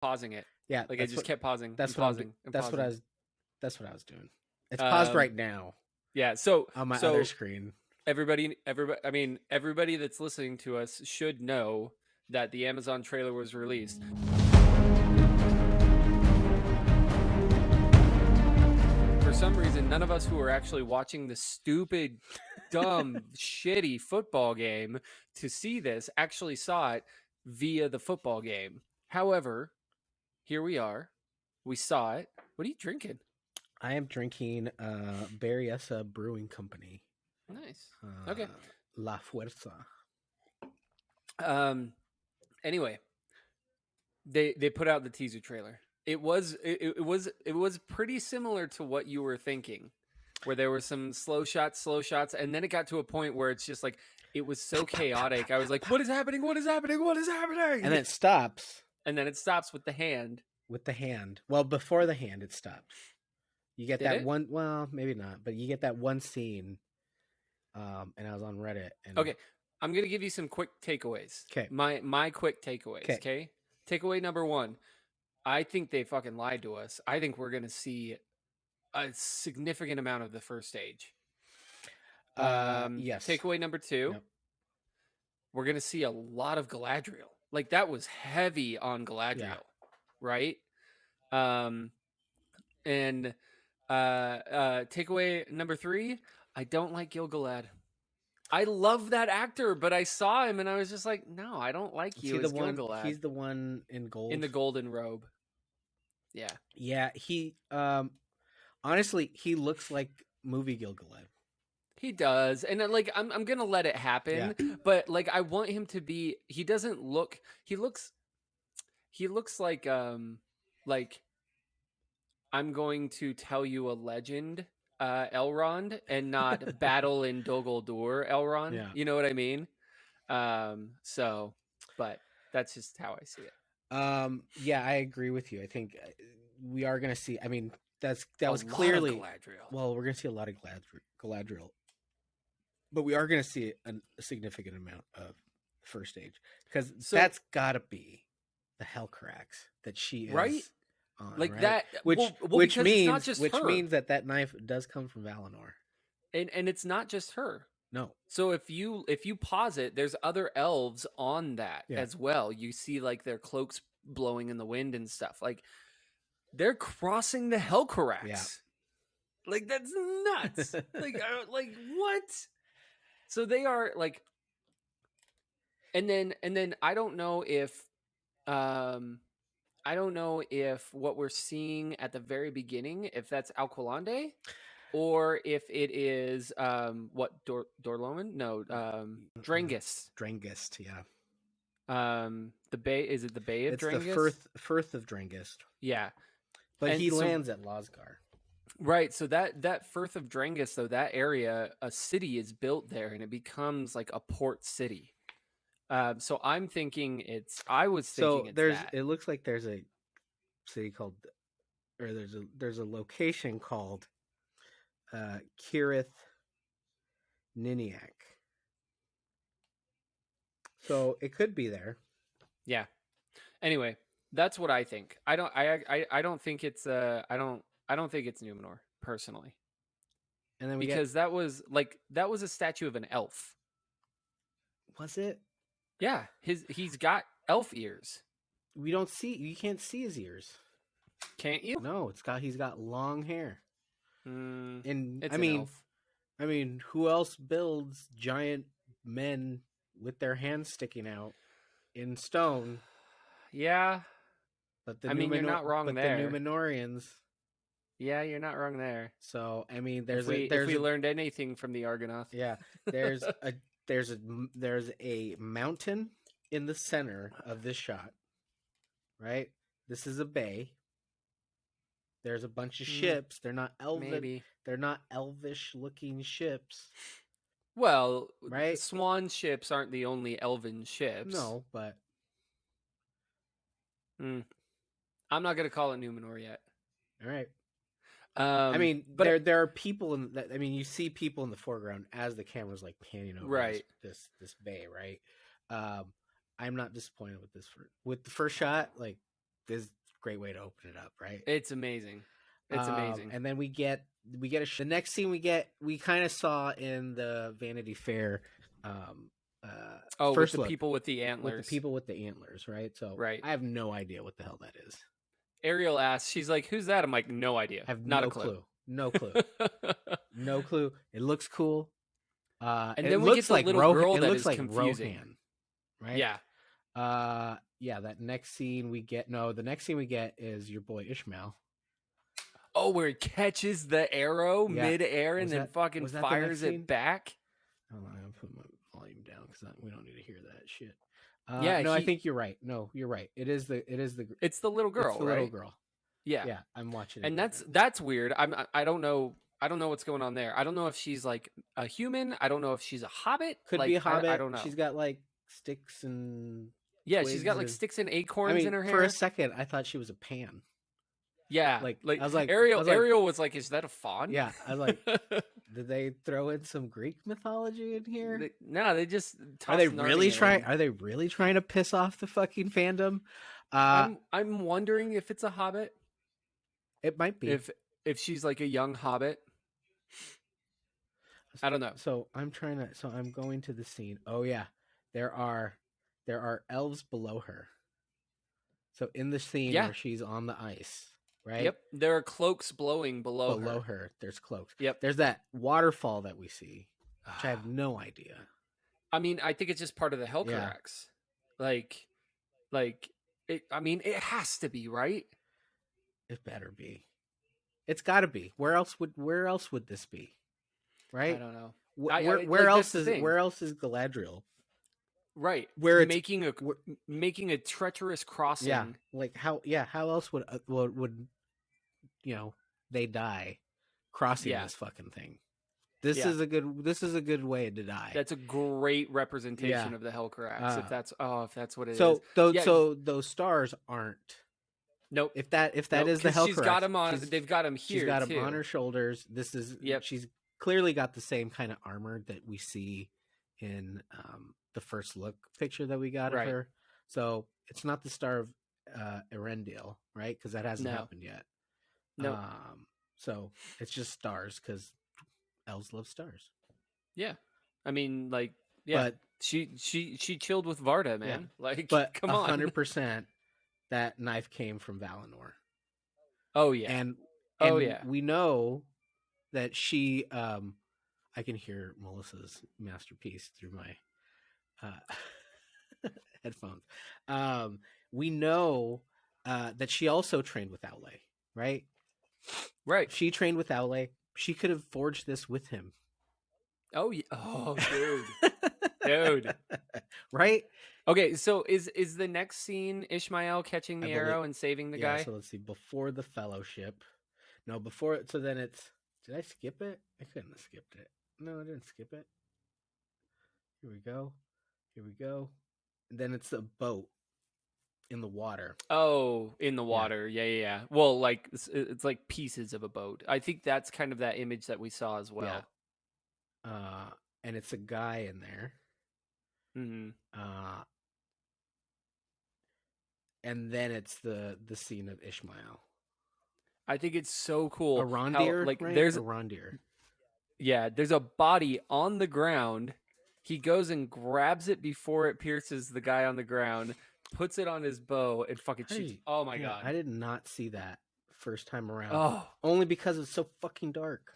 pausing it. Yeah, Like I just kept pausing. That's and what pausing. And that's pausing. what I was. That's what I was doing. It's paused right now. Yeah. So on my other screen. Everybody. I mean, everybody that's listening to us should know that the Amazon trailer was released. For some reason, none of us who are actually watching the stupid, dumb, shitty football game to see this actually saw it via the football game. However, here we are. We saw it. What are you drinking? I am drinking Berryessa Brewing Company. Nice. Okay. La Fuerza. Anyway, they put out the teaser trailer. It was pretty similar to what you were thinking, where there were some slow shots, and then it got to a point where it's just like it was so chaotic. I was like, "What is happening? What is happening? What is happening?" And then it stops. And then it stops with the hand. With the hand. Well, before the hand, it stopped. You get Did that it? one. Well, maybe not, but you get that one scene. And I was on Reddit. And... Okay, I'm gonna give you some quick takeaways. Okay. My quick takeaways. Okay. Takeaway number 1. I think they fucking lied to us. I think we're going to see a significant amount of the first stage. Yes. Takeaway number 2. Yep. We're going to see a lot of Galadriel. Like that was heavy on Galadriel, right? And takeaway number 3, I don't like Gil-galad. I love that actor, but I saw him and I was just like, no, I don't like you as Gil-galad. He's the one in gold. In the golden robe. Yeah. Yeah, he honestly, he looks like movie Gil-galad. He does. And like I'm going to let it happen, but like I want him to be he looks like I'm going to tell you a legend Elrond and not Battle in Dol Guldur Elrond. Yeah. You know what I mean? So, but that's just how I see it. Yeah, I agree with you. I think we are going to see. I mean, that was clearly Galadriel. Well, we're going to see a lot of Galadriel, but we are going to see a significant amount of first stage because that's got to be the Hellcrax that she is. Right. Like right? That, which means that knife does come from Valinor, and it's not just her. No. So if you pause it, there's other elves on that as well. You see like their cloaks blowing in the wind and stuff. Like they're crossing the Hellcrax. Yeah. Like that's nuts. like what? So they are like, and then I don't know if what we're seeing at the very beginning, if that's Alqualande, or if it is Dorloman? No, Drangist. Drangist, yeah. The bay is it the Bay of Drangist? It's the Firth of Drangist. Yeah, but he lands at Losgar. Right. So that Firth of Drangist, though, that area, a city is built there, and it becomes like a port city. So I'm thinking it's. I was thinking it's that. It looks like there's a city called, or there's a location called Kirith Niniak. So it could be there. Yeah. Anyway, that's what I think. I don't think it's I don't think it's Numenor personally. And then because that was a statue of an elf. Was it? Yeah, he's got elf ears. You can't see his ears. Can't you? No, he's got long hair. And I mean, who else builds giant men with their hands sticking out in stone? Yeah. But you're not wrong there. The Numenorians. Yeah, you're not wrong there. So, I mean, if we learned anything from the Argonauts. Yeah. There's a mountain in the center of this shot. Right? This is a bay. There's a bunch of ships. They're not elven. They're not elvish looking ships. Well, right? Swan ships aren't the only elven ships. No, but I'm not going to call it Numenor yet. All right. I mean, but there are people in that. I mean, you see people in the foreground as the camera's like panning over this bay, right? I'm not disappointed with the first shot. Like, this is a great way to open it up, right? It's amazing. It's amazing. And then we get the next scene we kind of saw in the Vanity Fair. First with the look, people with the antlers. With the people with the antlers, right? So right. I have no idea what the hell that is. Ariel asks, she's like, "Who's that?" I'm like, "No idea. I have not no a clue. No clue. No clue. It looks cool. And then we get the little girl that is confusing. Rohan, right? Yeah. Yeah. That next scene we get. No, the next scene we get is your boy Ishmael. Oh, where it catches the arrow mid-air and then fucking fires it back. Hold on, I'm gonna put my volume down because we don't need to hear that shit. I think you're right. No, you're right. It's the little girl. It's the little girl. Yeah, I'm watching it. And that's weird. I don't know. I don't know what's going on there. I don't know if she's like a human. I don't know if she's a hobbit. Could be a hobbit. I don't know. She's got like sticks and she's got like sticks and acorns in her hair. For a second, I thought she was a pan. Yeah, like I was like Ariel was like, "Is that a fawn?" Yeah, I was like, did they throw in some Greek mythology in here? No, they just are they really trying to piss off the fucking fandom? I'm wondering if it's a hobbit. It might be if she's like a young hobbit. I don't know. So I'm going to the scene. Oh yeah, there are elves below her. So in the scene where she's on the ice. Right? Yep. There are cloaks blowing below her. There's cloaks. Yep. There's that waterfall that we see, which I have no idea. I mean, I think it's just part of the Hellcarax. Yeah. Like it. I mean, it has to be, right? It better be. It's got to be. Where else would this be? Right? I don't know. Where else is Galadriel? Right. Where making a treacherous crossing. Yeah. Like how else would they die crossing this fucking thing? This is a good way to die. That's a great representation of the Hellcarax. If that's what it is. So those stars aren't. Nope. If that is the Hellcarax. She's got him on. They've got him here. She's got him on her shoulders. This is. Yep. She's clearly got the same kind of armor that we see in the first look picture that we got of her. So it's not the Star of Erendil, right? Because that hasn't happened yet. No. So it's just stars because elves love stars. Yeah, I mean, like, but she chilled with Varda, man. Yeah. Like, but come on, 100%. That knife came from Valinor. Oh yeah, and we know that she. I can hear Melissa's masterpiece through my headphones. We know that she also trained with Aule, right? Right. She trained with Aule. She could have forged this with him. Oh, yeah. Oh, dude. Right? Okay, so is the next scene Ishmael catching the arrow and saving the guy? So let's see. Before the fellowship. No, before. So then it's. Did I skip it? I couldn't have skipped it. No, I didn't skip it. Here we go. And then it's a boat in the water. Oh, in the water. Yeah. Well, like it's like pieces of a boat. I think that's kind of that image that we saw as well. Yeah. And it's a guy in there. Mm-hmm. And then it's the scene of Ishmael. I think it's so cool. Arondir, like right? There's Arondir. Yeah, there's a body on the ground. He goes and grabs it before it pierces the guy on the ground, puts it on his bow, and fucking shoots. Oh my god! I did not see that first time around. Oh, only because it's so fucking dark.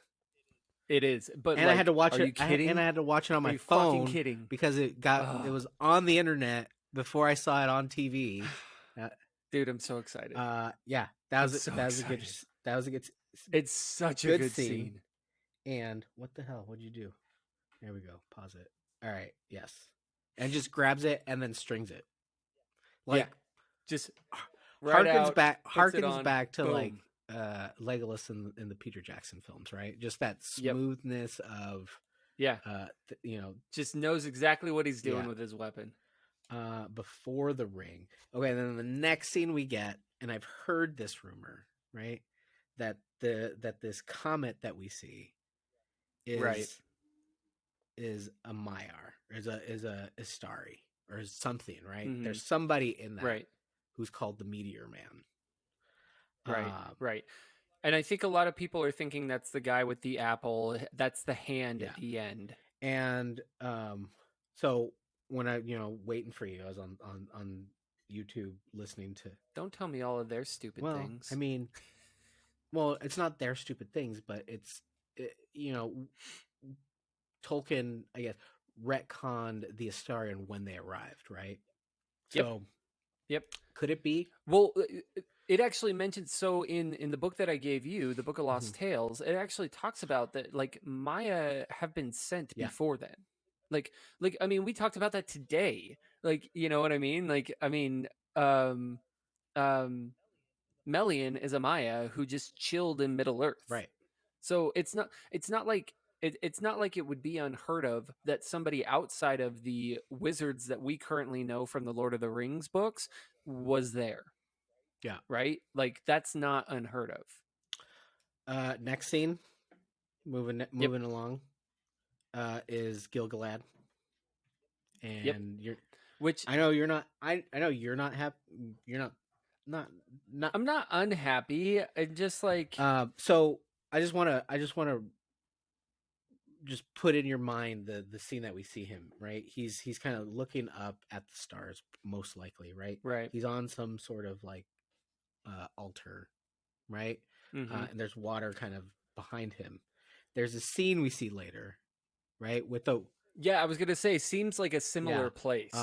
It is, but I had to watch it. Are you kidding? And I had to watch it on my phone. Fucking kidding? Because it was on the internet before I saw it on TV. Dude, I'm so excited. Yeah, that was a good. It's such a good scene. And what the hell? What'd you do? There we go. Pause it. All right. Yes. And just grabs it and then strings it. Like, just harkens back to boom. Like Legolas in the Peter Jackson films, right? Just that smoothness of just knows exactly what he's doing with his weapon. Before the ring. Okay, and then the next scene we get, and I've heard this rumor, right? That this comet that we see is a Maiar, is a Istari, or something, right? Mm-hmm. There's somebody in that. Right. who's called the Meteor Man. Right. And I think a lot of people are thinking that's the guy with the apple. That's the hand at the end. And so when I, waiting for you, I was on YouTube listening to. Don't tell me all of their stupid things. I mean, well, it's not their stupid things, but it's, Tolkien, I guess, retconned the Astarion when they arrived, right? So, yep. Could it be? Well, it actually mentions, so in the book that I gave you, the Book of Lost Tales, it actually talks about that, like, Maya have been sent before then. Like I mean, we talked about that today. Like, you know what I mean? Like, I mean, Melian is a Maya who just chilled in Middle Earth. Right. So it's not like it's not like it would be unheard of that somebody outside of the wizards that we currently know from the Lord of the Rings books was there. Yeah. Right? Like, that's not unheard of. Next scene, moving along, is Gil-galad. And I know you're not happy. You're not I'm not unhappy. I just like so I just want to just put in your mind the scene that we see him, right? He's kind of looking up at the stars, most likely, right? Right. He's on some sort of like altar, right? And there's water kind of behind him. There's a scene we see later, right? With the I was gonna say, seems like a similar place.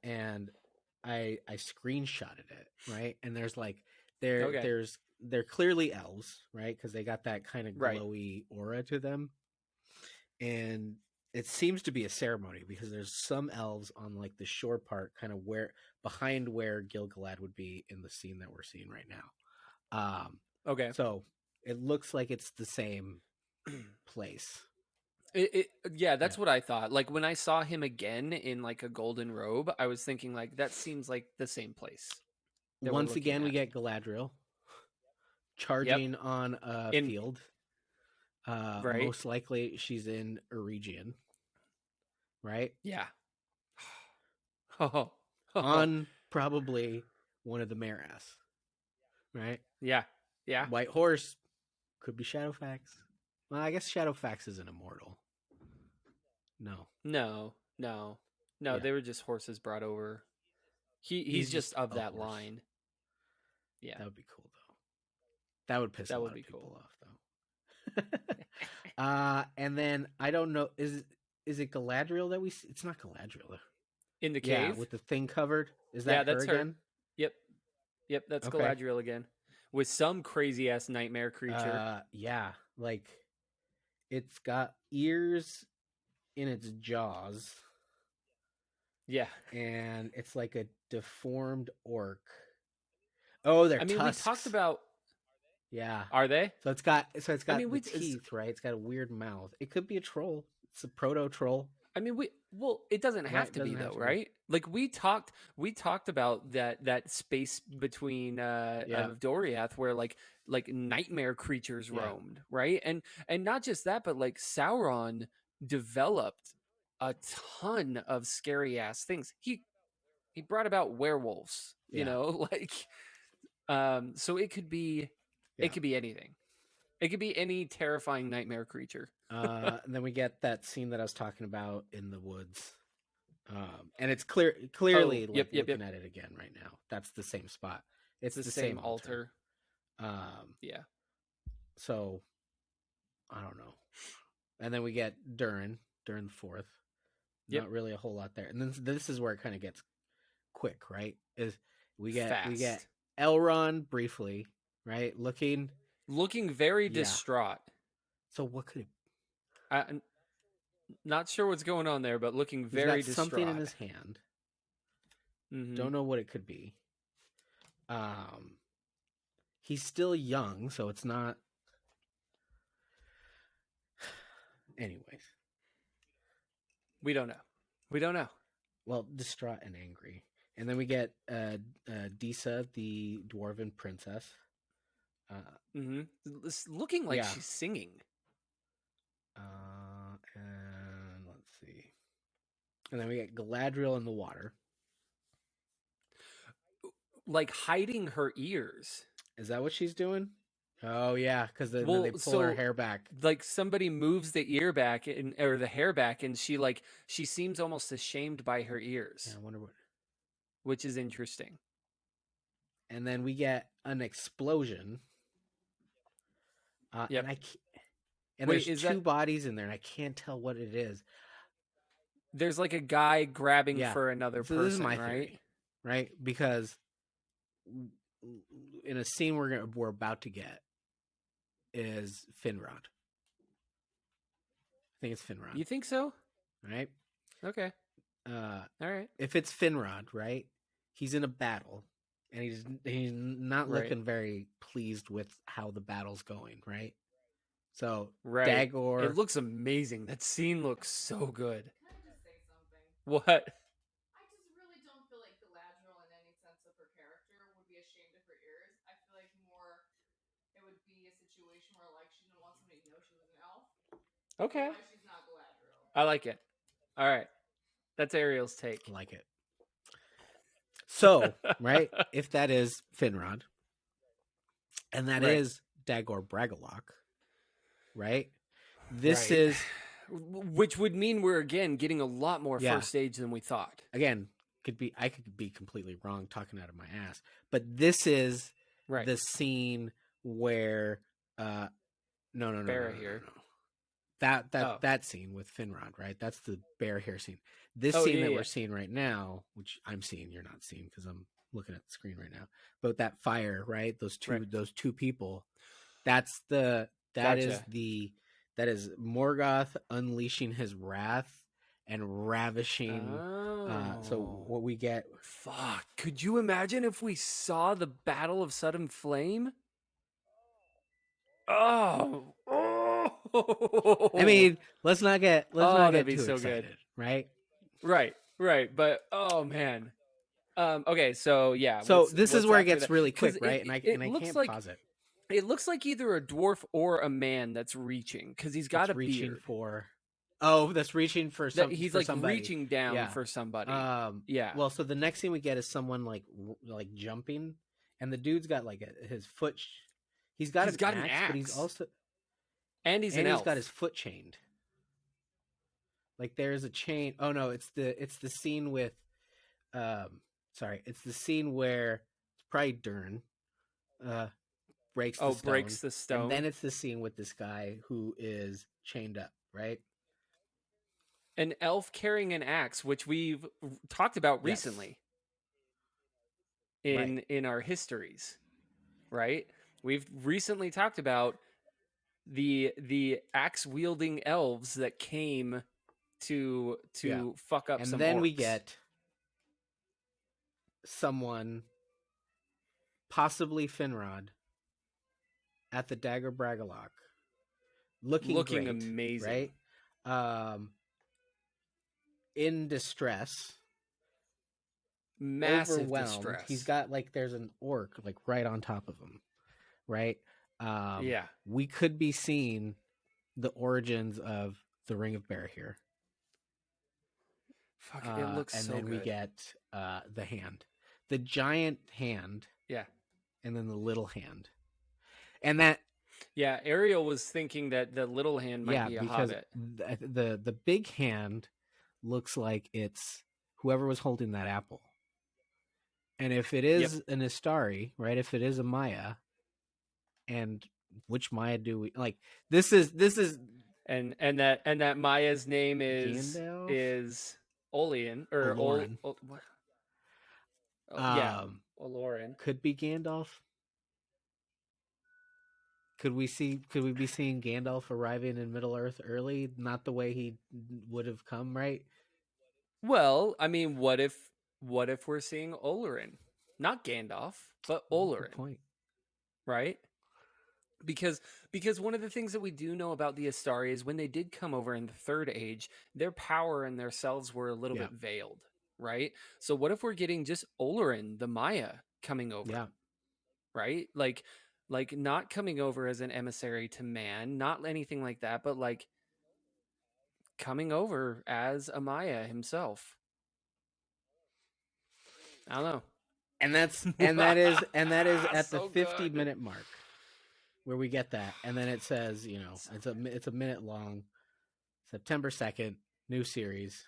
And I screenshotted it, right? And there's like they're clearly elves, right? Because they got that kind of glowy aura to them, and it seems to be a ceremony because there's some elves on like the shore part, kind of behind where Gil-galad would be in the scene that we're seeing right now. So it looks like it's the same place. That's what I thought. Like, when I saw him again in like a golden robe, I was thinking like, that seems like the same place. Once again, we get Galadriel charging on a field. Most likely she's in Eregion, right? Yeah. On probably one of the Meras, right? Yeah. White horse could be Shadowfax. Well, I guess Shadowfax isn't immortal. No. They were just horses brought over. He's just of that line. Yeah, that would be cool though. That would piss a lot of people off though. And then I don't know, is it Galadriel that we see? It's not Galadriel in the cave with the thing covered. Is that that's her again? Yep, that's Galadriel again with some crazy ass nightmare creature. Like it's got ears in its jaws. Yeah, and it's like a deformed orc. Oh, they're tusks. We talked about. Yeah, are they? So it's got the teeth, right? It's got a weird mouth. It could be a troll. It's a proto troll. I mean, it doesn't have to be though, right? Like we talked about that space between of Doriath where like nightmare creatures roamed, right? And not just that, but like Sauron developed a ton of scary ass things. He brought about werewolves, you know, like so it could be anything. It could be any terrifying nightmare creature. And then we get that scene that I was talking about in the woods. And it's clearly looking at it again right now. That's the same spot. It's the same altar. So I don't know. And then we get Durin the Fourth. Not really a whole lot there. And then this is where it kind of gets quick, right? Is we get Elrond briefly, right? Looking very distraught. So what could it? I'm not sure what's going on there, but looking very distraught. Something in his hand. Don't know what it could be. He's still young, so it's not. Anyways, we don't know. Well, distraught and angry, and then we get Disa, the dwarven princess. Looking like she's singing. And let's see. And then we get Galadriel in the water. like hiding her ears. Is that what she's doing? Oh yeah, because then they pull her hair back. Like somebody moves the ear back or the hair back, and she seems almost ashamed by her ears. Yeah, I wonder what. Which is interesting. And then we get an explosion. Yep. And there's two bodies in there, and I can't tell what it is. There's like a guy grabbing for another person, this is my theory, right? Because in a scene we're about to get is Finrod. I think it's Finrod. You think so? Right? Okay. All right. If it's Finrod, right? He's in a battle, and he's not looking very pleased with how the battle's going, right? So Dagor, it looks amazing. That scene looks so good. Can I just say something? What? I just really don't feel like Galadriel, in any sense of her character, would be ashamed of her ears. I feel like more it would be a situation where like she didn't want somebody to know she was an elf. Okay. Why she's not Galadriel. I like it. All right. That's Ariel's take. I like it. So, right, if that is Finrod, and that is Dagor Bragollach, right? This is... Which would mean we're, again, getting a lot more first stage than we thought. Again, I could be completely wrong talking out of my ass. But this is the scene where... No. Barahir. That scene with Finrod, right? That's the Barahir scene. This scene that we're seeing right now, which I'm seeing, you're not seeing because I'm looking at the screen right now. But that fire, right? Those two people. That is Morgoth unleashing his wrath and ravishing. So what we get? Fuck! Could you imagine if we saw the Battle of Sudden Flame? Oh. I mean, let's not get too so excited, good. Right? Right. But oh man. Okay, so yeah. So this is where it gets really quick, right? And I can't pause it. It looks like either a dwarf or a man that's reaching because he's got a beard. That's reaching for something. He's for like somebody. reaching down for somebody. Yeah. Well, so the next thing we get is someone like jumping, and the dude's got like his foot. He's got an axe, but he's also. And he's got his foot chained. Like there's a chain. Oh no, it's the scene with, it's the scene where it's probably Dern, breaks the stone. And then it's the scene with this guy who is chained up, right? An elf carrying an axe, which we've talked about recently in our histories, right? We've recently talked about the axe wielding elves that came to fuck up some orcs. And then we get someone, possibly Finrod, at the Dagor Bragollach, looking great, amazing, right? In distress, massive overwhelmed. Distress. He's got there's an orc right on top of him, right? We could be seeing the origins of the Ring of Barahir. Fuck, it looks so good. And then we get the hand, the giant hand, and then the little hand, and that. Yeah, Ariel was thinking that the little hand might be a hobbit. The big hand looks like it's whoever was holding that apple, and if it is an Istari, right? If it is a Maya. And which Maya do we like? This is and that Maya's name is Gandalf? Is Olian or Olorin. What? Olorin could be Gandalf. Could we be seeing Gandalf arriving in Middle Earth early? Not the way he would have come, right? Well, I mean, what if we're seeing Olorin, not Gandalf, but Olorin? Good point. Right? Because one of the things that we do know about the Astari is when they did come over in the Third Age, their power and their selves were a little bit veiled, right? So what if we're getting just Olorin, the Maya, coming over? Yeah. Right? Like not coming over as an emissary to man, not anything like that, but coming over as a Maya himself. I don't know. And that is at So the 50-minute mark where we get that, and then it says, it's a minute long. September 2nd, new series,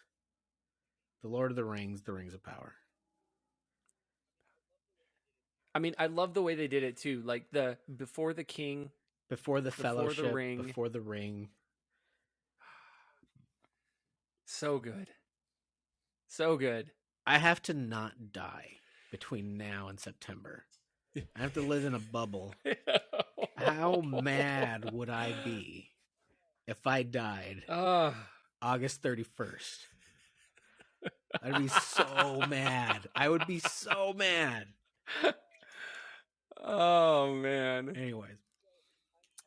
The Lord of the Rings, The Rings of Power. I mean, I love the way they did it too. Like the before the king, before the fellowship, the ring. before the ring. So good. So good. I have to not die between now and September. I have to live in a bubble. How mad would I be if I died August 31st? I'd be so mad. I would be so mad. Oh man. Anyways.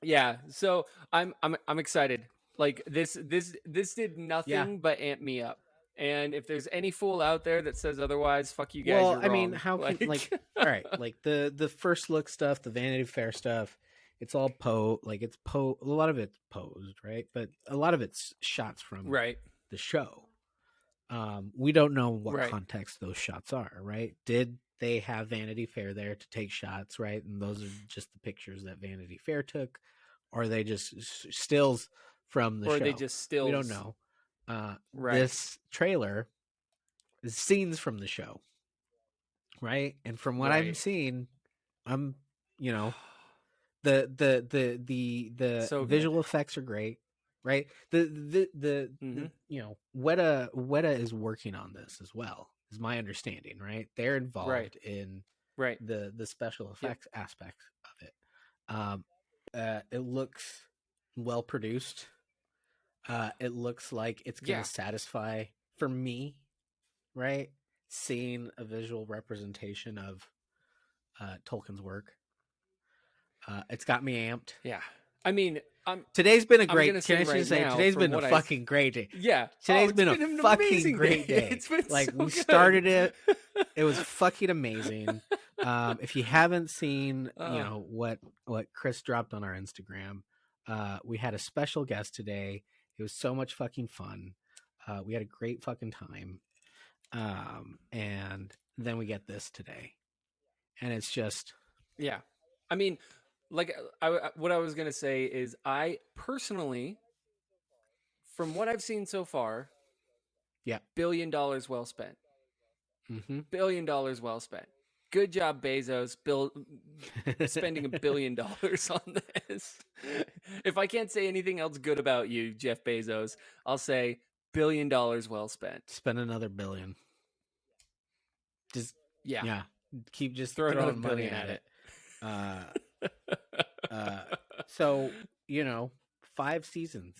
Yeah, so I'm excited. Like this did nothing but amp me up. And if there's any fool out there that says otherwise, fuck you guys. Well, you're wrong. I mean, how can all right, like the first look stuff, the Vanity Fair stuff, it's all a lot of it's posed, right? But a lot of it's shots from the show. We don't know what context those shots are, right? Did they have Vanity Fair there to take shots, right? And those are just the pictures that Vanity Fair took, or are they just stills from the show? Or are they just stills? We don't know. This trailer is scenes from the show, right? And from what I'm seeing, I'm the so visual effects are great, right? The Weta is working on this as well, is my understanding, right? They're involved in the special effects aspects of it. It looks well produced. It looks like it's going to satisfy for me, right? Seeing a visual representation of Tolkien's work. It's got me amped. Yeah. I mean, today's been a great today's been a fucking great day. Yeah. Today's been a fucking great day. It's been like so we good. started it. It was fucking amazing. If you haven't seen, what Chris dropped on our Instagram, we had a special guest today. It was so much fucking fun. We had a great fucking time. And then we get this today. And it's just... Yeah. I mean, like, what I was going to say is I personally, from what I've seen so far, $1 billion well spent. Mm-hmm. $1 billion well spent. Good job, Bezos, spending $1 billion on this. If I can't say anything else good about you, Jeff Bezos, I'll say $1 billion well spent. Spend another $1 billion. Just keep just throwing $1 money billion at it. So 5 seasons.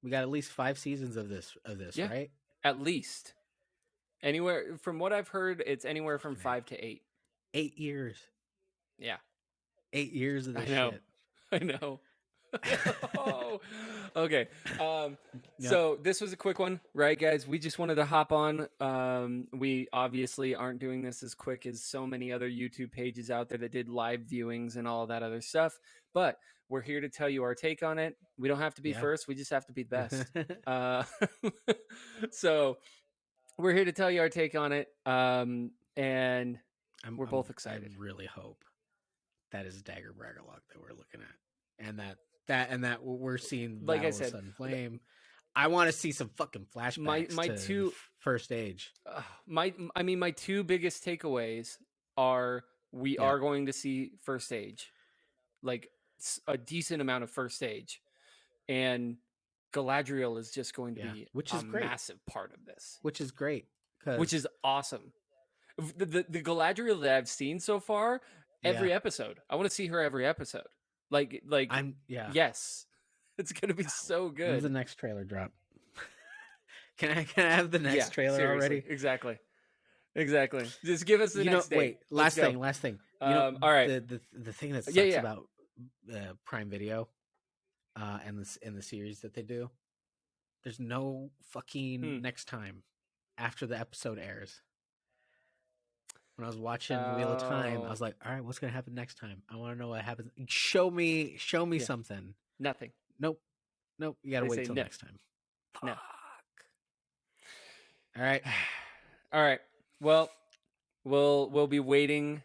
We got at least 5 seasons of this, right? At least. Anywhere from what I've heard, it's anywhere from 5 to 8. 8 years. Yeah. 8 years of this shit. I know. Oh, okay. So this was a quick one, right, guys? We just wanted to hop on. We obviously aren't doing this as quick as so many other YouTube pages out there that did live viewings and all that other stuff, but we're here to tell you our take on it. We don't have to be first. We just have to be the best. So we're here to tell you our take on it. And we're both excited. I really hope that is Dagger Braggerlock that we're looking at, and that we're seeing, like I said, Sun Flame. I want to see some fucking flashbacks. My two First Age. My 2 biggest takeaways are we are going to see First Age, like a decent amount of First Age, and Galadriel is just going to be which is great. Massive part of this, which is great, which is awesome. The Galadriel that I've seen so far, every episode, I want to see her every episode. Like yes, it's gonna be so good. When's the next trailer drop? Can I have the next trailer seriously. already? Exactly. Just give us the next day. Wait, last thing. All right. The thing that sucks about Prime Video, and the series that they do, there's no fucking next time after the episode airs. When I was watching Wheel of Time, I was like, all right, what's going to happen next time? I want to know what happens. Show me something. Nothing. Nope. You got to wait till next time. Fuck. No. All right. All right. Well, we'll be waiting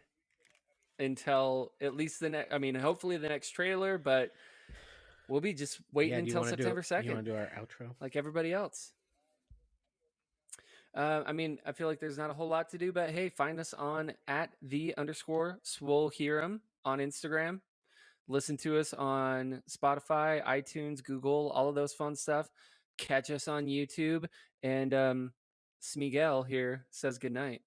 until at least the next. I mean, hopefully the next trailer, but we'll be just waiting until September 2nd. You want to do our outro like everybody else? I mean, I feel like there's not a whole lot to do, but hey, find us on @the_Swolhirrim on Instagram. Listen to us on Spotify, iTunes, Google, all of those fun stuff. Catch us on YouTube. And Smigel here says goodnight.